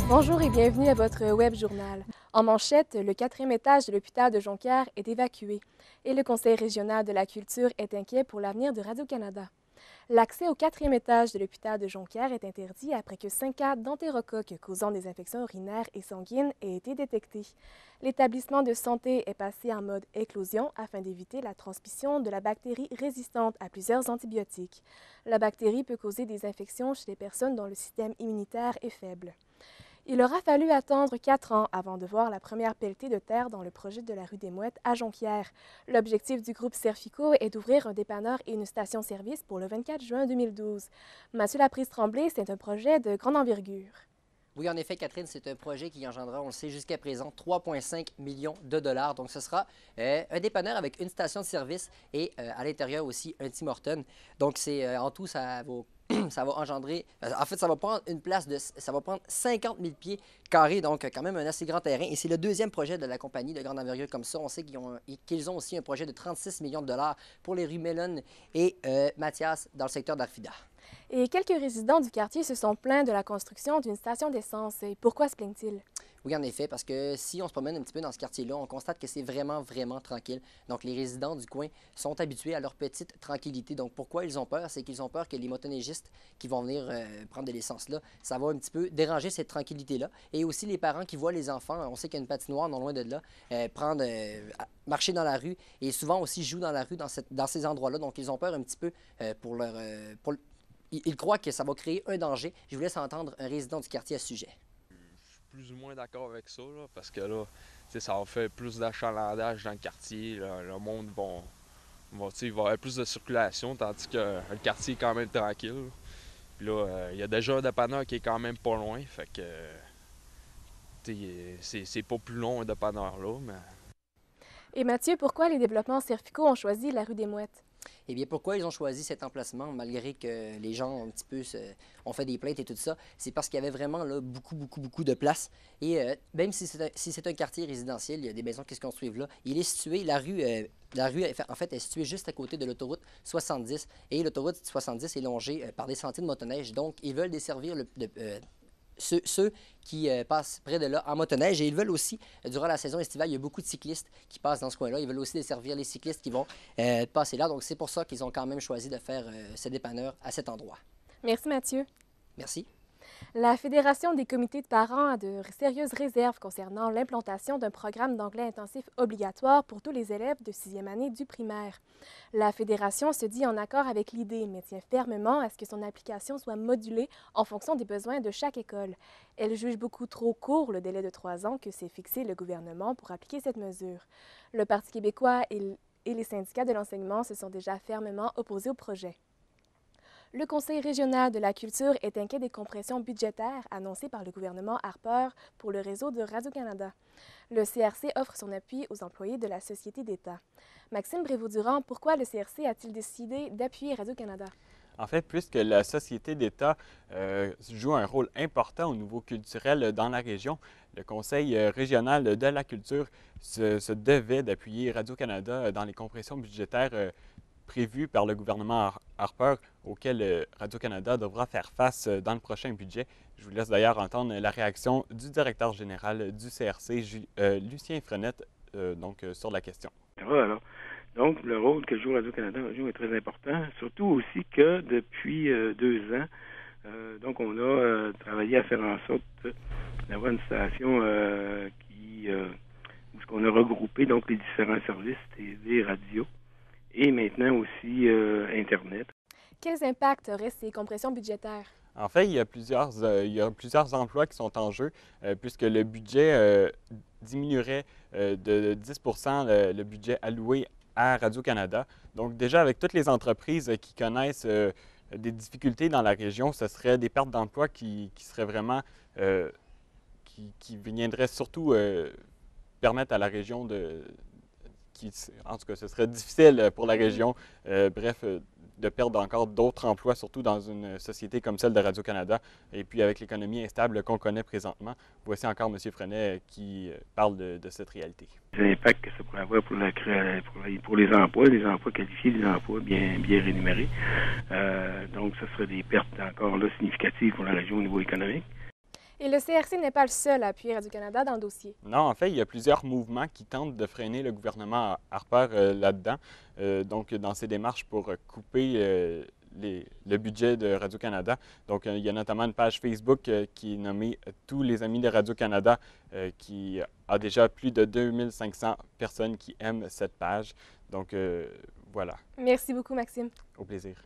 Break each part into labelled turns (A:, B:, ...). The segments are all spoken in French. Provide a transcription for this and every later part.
A: Bonjour et bienvenue à votre web journal. En manchette, le 4e étage de l'hôpital de Jonquière est évacué et le Conseil régional de la culture est inquiet pour l'avenir de Radio-Canada. L'accès au 4e étage de l'hôpital de Jonquière est interdit après que 5 cas d'entérocoque causant des infections urinaires et sanguines aient été détectés. L'établissement de santé est passé en mode éclosion afin d'éviter la transmission de la bactérie résistante à plusieurs antibiotiques. La bactérie peut causer des infections chez les personnes dont le système immunitaire est faible. Il aura fallu attendre 4 ans avant de voir la première pelletée de terre dans le projet de la rue des Mouettes à Jonquière. L'objectif du groupe Serfico est d'ouvrir un dépanneur et une station-service pour le 24 juin 2012. Mathieu Laprise-Tremblay, c'est un projet de grande envergure.
B: Oui, en effet, Catherine, c'est un projet qui engendrera, on le sait, jusqu'à présent, 3,5 millions de dollars. Donc, ce sera un dépanneur avec une station de service et à l'intérieur aussi un Tim Hortons. Donc, en tout, ça va engendrer... En fait, ça va prendre ça va prendre 50 000 pieds carrés, donc quand même un assez grand terrain. Et c'est le deuxième projet de la compagnie de grande envergure comme ça. On sait qu'ils ont aussi un projet de 36 millions de dollars pour les rues Mellon et Mathias dans le secteur d'Arvida.
A: Et quelques résidents du quartier se sont plaints de la construction d'une station d'essence. Et pourquoi se plaignent-ils?
B: Oui, en effet, parce que si on se promène un petit peu dans ce quartier-là, on constate que c'est vraiment, vraiment tranquille. Donc, les résidents du coin sont habitués à leur petite tranquillité. Donc, pourquoi ils ont peur? C'est qu'ils ont peur que les motoneigistes qui vont venir prendre de l'essence là, ça va un petit peu déranger cette tranquillité-là. Et aussi les parents qui voient les enfants, on sait qu'il y a une patinoire non loin de là, marcher dans la rue et souvent aussi jouent dans la rue dans ces endroits-là. Donc, ils ont peur un petit peu Ils croient que ça va créer un danger. Je vous laisse entendre un résident du quartier à ce sujet.
C: Je suis plus ou moins d'accord avec ça, là, parce que là, ça va faire plus d'achalandage dans le quartier. Là, le monde il va y avoir plus de circulation, tandis que le quartier est quand même tranquille. Puis là, il y a déjà un dépanneur qui est quand même pas loin, fait que c'est pas plus long un dépanneur là. Mais...
A: Et Mathieu, pourquoi les développements Serfico ont choisi la rue des Mouettes?
B: Eh bien, pourquoi ils ont choisi cet emplacement, malgré que les gens un petit peu ont fait des plaintes et tout ça? C'est parce qu'il y avait vraiment là, beaucoup de place. Et même si c'est un quartier résidentiel, il y a des maisons qui se construisent là. Il est situé, la rue en fait, est située juste à côté de l'autoroute 70. Et l'autoroute 70 est longée par des sentiers de motoneige. Donc, ils veulent desservir ceux qui passent près de là en motoneige. Et ils veulent aussi, durant la saison estivale, il y a beaucoup de cyclistes qui passent dans ce coin-là. Ils veulent aussi desservir les cyclistes qui vont passer là. Donc, c'est pour ça qu'ils ont quand même choisi de faire ce dépanneur à cet endroit.
A: Merci Mathieu.
B: Merci.
A: La Fédération des comités de parents a de sérieuses réserves concernant l'implantation d'un programme d'anglais intensif obligatoire pour tous les élèves de 6e année du primaire. La Fédération se dit en accord avec l'idée, mais tient fermement à ce que son application soit modulée en fonction des besoins de chaque école. Elle juge beaucoup trop court le délai de 3 ans que s'est fixé le gouvernement pour appliquer cette mesure. Le Parti québécois et les syndicats de l'enseignement se sont déjà fermement opposés au projet. Le Conseil régional de la culture est inquiet des compressions budgétaires annoncées par le gouvernement Harper pour le réseau de Radio-Canada. Le CRC offre son appui aux employés de la Société d'État. Maxime Brévoux-Durand, pourquoi le CRC a-t-il décidé d'appuyer Radio-Canada?
D: En fait, puisque la Société d'État joue un rôle important au niveau culturel dans la région, le Conseil régional de la culture se devait d'appuyer Radio-Canada dans les compressions budgétaires prévues par le gouvernement Harper, auquel Radio-Canada devra faire face dans le prochain budget. Je vous laisse d'ailleurs entendre la réaction du directeur général du CRC, Lucien Frenette, sur la question.
E: Alors, donc, le rôle que joue Radio-Canada est très important, surtout aussi que depuis 2 ans, donc on a travaillé à faire en sorte d'avoir une station où on a regroupé donc les différents services, TV, radio, et maintenant aussi Internet.
A: Quels impacts auraient ces compressions budgétaires?
D: En fait, il y a plusieurs emplois qui sont en jeu, puisque le budget diminuerait de 10 le budget alloué à Radio-Canada. Donc déjà, avec toutes les entreprises qui connaissent des difficultés dans la région, ce serait des pertes d'emplois qui seraient vraiment, qui viendraient surtout permettre à la région en tout cas, ce serait difficile pour la région, de perdre encore d'autres emplois, surtout dans une société comme celle de Radio-Canada. Et puis avec l'économie instable qu'on connaît présentement, voici encore M. Frenette qui parle de cette réalité.
E: L'impact que ça pourrait avoir pour les emplois qualifiés, les emplois bien rémunérés. Donc, ce serait des pertes encore là significatives pour la région au niveau économique.
A: Et le CRC n'est pas le seul à appuyer Radio-Canada dans le dossier.
D: Non, en fait, il y a plusieurs mouvements qui tentent de freiner le gouvernement Harper là-dedans. Donc, dans ces démarches pour couper le budget de Radio-Canada. Donc, il y a notamment une page Facebook qui est nommée Tous les amis de Radio-Canada, qui a déjà plus de 2500 personnes qui aiment cette page. Donc, voilà.
A: Merci beaucoup, Maxime.
D: Au plaisir.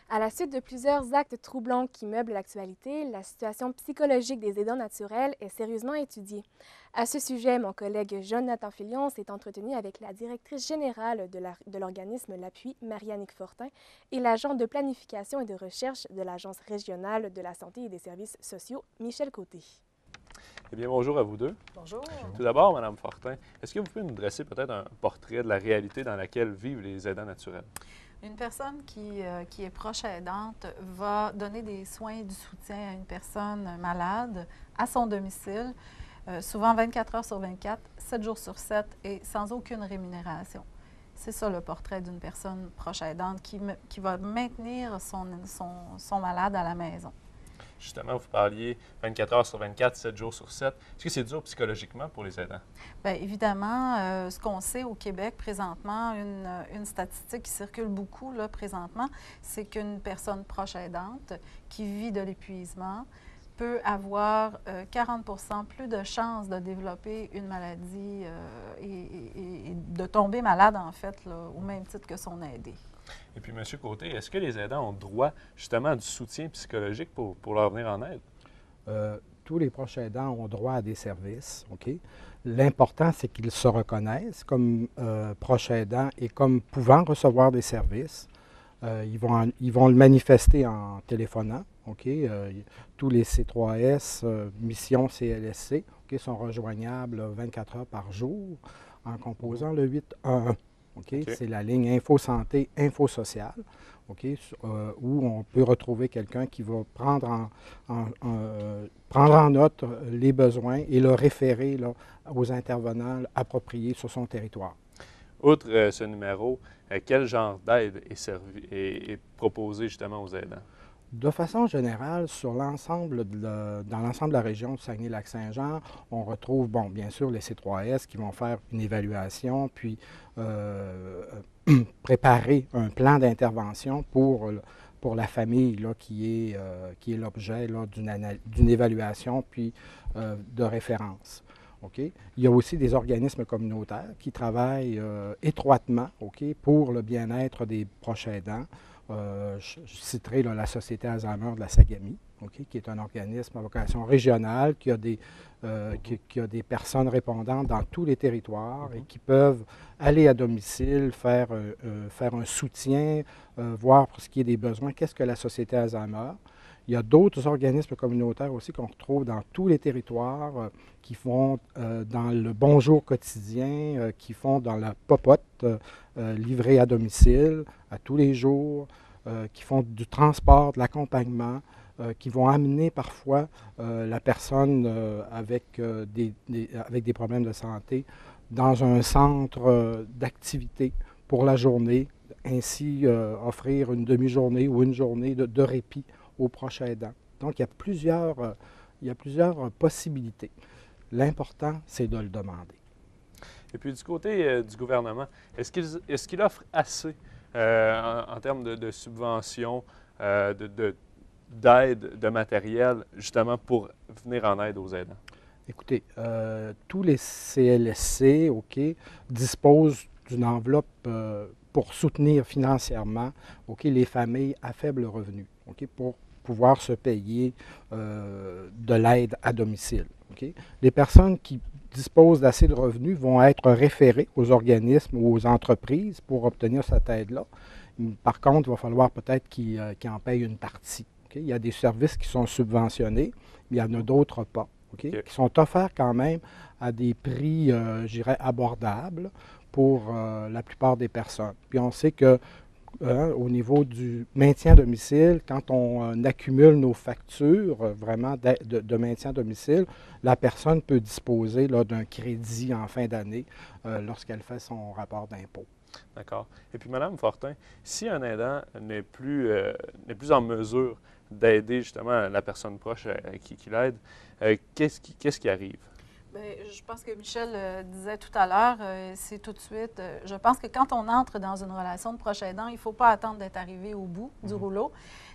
A: À la suite de plusieurs actes troublants qui meublent l'actualité, la situation psychologique des aidants naturels est sérieusement étudiée. À ce sujet, mon collègue Jonathan Filion s'est entretenu avec la directrice générale de l'organisme L'Appui, Mariannick Fortin, et l'agent de planification et de recherche de l'Agence régionale de la santé et des services sociaux, Michel Côté.
F: Eh bien, bonjour à vous deux.
G: Bonjour.
F: Tout d'abord, Mme Fortin, est-ce que vous pouvez nous dresser peut-être un portrait de la réalité dans laquelle vivent les aidants naturels?
G: Une personne qui est proche aidante va donner des soins et du soutien à une personne malade à son domicile, souvent 24 heures sur 24, 7 jours sur 7 et sans aucune rémunération. C'est ça le portrait d'une personne proche aidante qui va maintenir son malade à la maison.
F: Justement, vous parliez 24 heures sur 24, 7 jours sur 7. Est-ce que c'est dur psychologiquement pour les aidants?
G: Bien, évidemment, ce qu'on sait au Québec présentement, une statistique qui circule beaucoup là, présentement, c'est qu'une personne proche aidante qui vit de l'épuisement peut avoir 40 plus de chances de développer une maladie et de tomber malade, en fait, là, au même titre que son aidé.
F: Et puis, M. Côté, est-ce que les aidants ont droit justement à du soutien psychologique pour leur venir en aide?
H: Tous les proches aidants ont droit à des services. OK? L'important, c'est qu'ils se reconnaissent comme proches aidants et comme pouvant recevoir des services. Ils vont le manifester en téléphonant. OK? Tous les C3S, missions CLSC, OK, sont rejoignables 24 heures par jour en composant le 811. Okay? Okay. C'est la ligne Info-Santé, Info-Social, okay? Où on peut retrouver quelqu'un qui va prendre en note les besoins et le référer là, aux intervenants appropriés sur son territoire.
F: Outre ce numéro, quel genre d'aide est proposé justement aux aidants?
H: De façon générale, dans l'ensemble de la région de Saguenay-Lac-Saint-Jean, on retrouve, bon, bien sûr, les C3S qui vont faire une évaluation, puis préparer un plan d'intervention pour la famille là, qui est l'objet d'une évaluation, puis de référence. Okay? Il y a aussi des organismes communautaires qui travaillent étroitement, okay, pour le bien-être des proches aidants. Je citerai là, la Société Alzheimer de la Sagami, okay, qui est un organisme à vocation régionale, qui a des personnes répondantes dans tous les territoires et qui peuvent aller à domicile, faire un soutien, voir pour ce qui est des besoins, qu'est-ce que la Société Alzheimer. Il y a d'autres organismes communautaires aussi qu'on retrouve dans tous les territoires qui font dans le bonjour quotidien, qui font dans la popote livrée à domicile à tous les jours, qui font du transport, de l'accompagnement, qui vont amener parfois la personne avec des problèmes de santé dans un centre d'activité pour la journée, ainsi offrir une demi-journée ou une journée de répit aux proches aidants. Donc, il y a plusieurs possibilités. L'important, c'est de le demander.
F: Et puis, du côté du gouvernement, est-ce qu'il offre assez en termes de subventions, d'aide, de matériel, justement pour venir en aide aux aidants?
H: Écoutez, tous les CLSC, OK, disposent d'une enveloppe pour soutenir financièrement, OK, les familles à faible revenu, OK, pour pouvoir se payer de l'aide à domicile. Okay? Les personnes qui disposent d'assez de revenus vont être référées aux organismes ou aux entreprises pour obtenir cette aide-là. Par contre, il va falloir peut-être qu'ils en payent une partie. Okay? Il y a des services qui sont subventionnés, mais il y en a d'autres pas, okay? Okay. Qui sont offerts quand même à des prix, je dirais, abordables pour la plupart des personnes. Puis on sait que au niveau du maintien à domicile, quand on accumule nos factures vraiment de maintien à domicile, la personne peut disposer d'un crédit en fin d'année lorsqu'elle fait son rapport d'impôt.
F: D'accord. Et puis, Mme Fortin, si un aidant n'est plus en mesure d'aider justement la personne proche qui l'aide, qu'est-ce qui arrive?
G: Bien, je pense que Michel disait tout à l'heure, c'est tout de suite. Je pense que quand on entre dans une relation de proche aidant, il ne faut pas attendre d'être arrivé au bout du rouleau.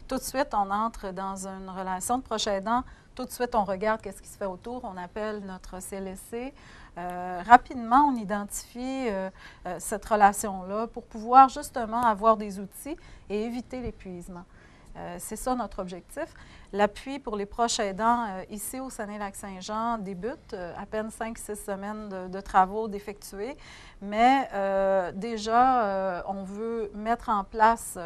G: Tout de suite, on entre dans une relation de proche aidant. Tout de suite, on regarde qu'est-ce qui se fait autour. On appelle notre CLSC. Rapidement, on identifie cette relation-là pour pouvoir justement avoir des outils et éviter l'épuisement. C'est ça notre objectif. L'appui pour les proches aidants ici au Saguenay-Lac-Saint-Jean débute, à peine 5-6 semaines de travaux d'effectuer, mais déjà, on veut mettre en place,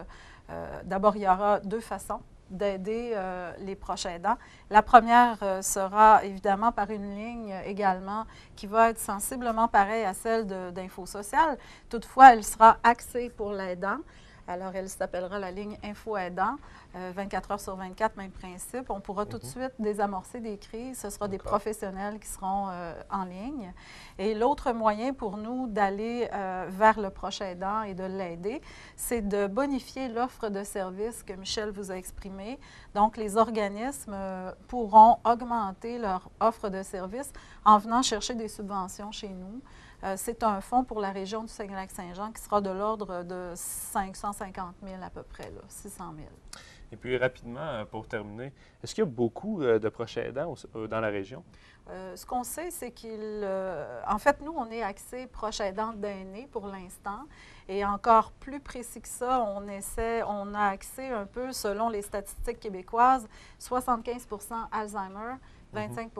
G: d'abord, il y aura 2 façons d'aider les proches aidants. La première sera évidemment par une ligne également qui va être sensiblement pareille à celle d'Info Social. Toutefois, elle sera axée pour l'aidant. Alors, elle s'appellera la ligne Info Aidant, 24 heures sur 24, même principe. On pourra tout de suite désamorcer des crises. Ce sera des professionnels qui seront en ligne. Et l'autre moyen pour nous d'aller vers le proche aidant et de l'aider, c'est de bonifier l'offre de services que Michel vous a exprimée. Donc, les organismes pourront augmenter leur offre de services en venant chercher des subventions chez nous. C'est un fonds pour la région du Saguenay-Lac-Saint-Jean qui sera de l'ordre de 550 000 à peu près, là, 600 000.
F: Et puis rapidement, pour terminer, est-ce qu'il y a beaucoup de proches aidants dans la région?
G: Ce qu'on sait, c'est en fait, nous, on est axé proche aidant d'aînés pour l'instant. Et encore plus précis que ça, on a axé un peu, selon les statistiques québécoises, 75 Alzheimer, 25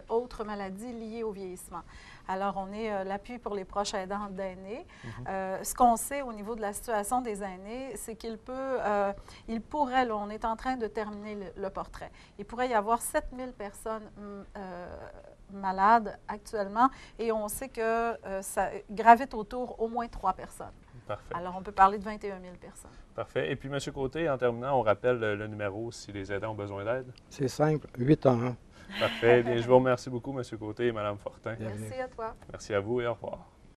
G: autres maladies liées au vieillissement. Alors, on est l'appui pour les proches aidants d'aînés. Ce qu'on sait au niveau de la situation des aînés, c'est qu'il pourrait, là, on est en train de terminer le portrait, il pourrait y avoir 7000 personnes malades actuellement et on sait que ça gravite autour au moins 3 personnes.
F: Parfait.
G: Alors, on peut parler de 21 000 personnes.
F: Parfait. Et puis, M. Côté, en terminant, on rappelle le numéro si les aidants ont besoin d'aide.
H: C'est simple, 811.
F: Parfait. Bien, je vous remercie beaucoup, M. Côté et Mme Fortin.
G: Merci à toi.
F: Merci à vous et au revoir.